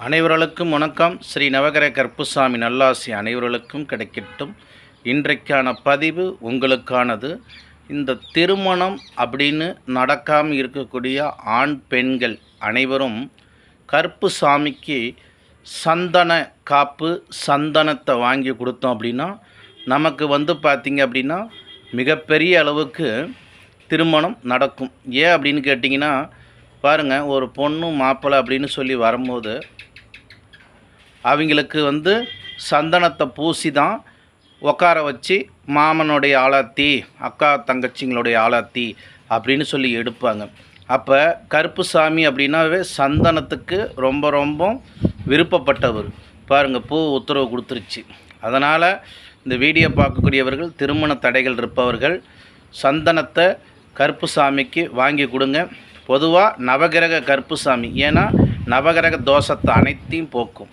அனைவர்களுக்கும் வணக்கம். ஸ்ரீ நவகிரக கருப்புசாமி நல்லாசி அனைவர்களுக்கும் கிடைக்கட்டும். இன்றைக்கான பதிவு உங்களுக்கானது. இந்த திருமணம் அப்படின்னு நடக்காமல் இருக்கக்கூடிய ஆண் பெண்கள் அனைவரும் கருப்புசாமிக்கு சந்தன காப்பு சந்தனத்தை வாங்கி கொடுத்தோம் அப்படின்னா நமக்கு பார்த்திங்க அப்படின்னா மிகப்பெரிய அளவுக்கு திருமணம் நடக்கும். ஏன் அப்படின்னு கேட்டிங்கன்னா பாருங்கள், ஒரு பொண்ணு மாப்பிள்ளை அப்படின்னு சொல்லி வரும்போது அவங்களுக்கு சந்தனத்தை பூசி தான் உட்கார வச்சு மாமனுடைய ஆளாத்தி அக்கா தங்கச்சிங்களுடைய ஆளாத்தி அப்படின்னு சொல்லி எடுப்பாங்க. அப்போ கருப்புசாமி அப்படின்னாவே சந்தனத்துக்கு ரொம்ப ரொம்ப விருப்பப்பட்டவர். பாருங்கள், பூ உத்தரவு கொடுத்துருச்சு. அதனால் இந்த வீடியோ பார்க்கக்கூடியவர்கள் திருமண தடைகள் இருப்பவர்கள் சந்தனத்தை கருப்புசாமிக்கு வாங்கி கொடுங்க. பொதுவாக நவகிரக கருப்புசாமி, ஏன்னா நவகிரக தோஷத்தை அனைத்தையும் போக்கும்.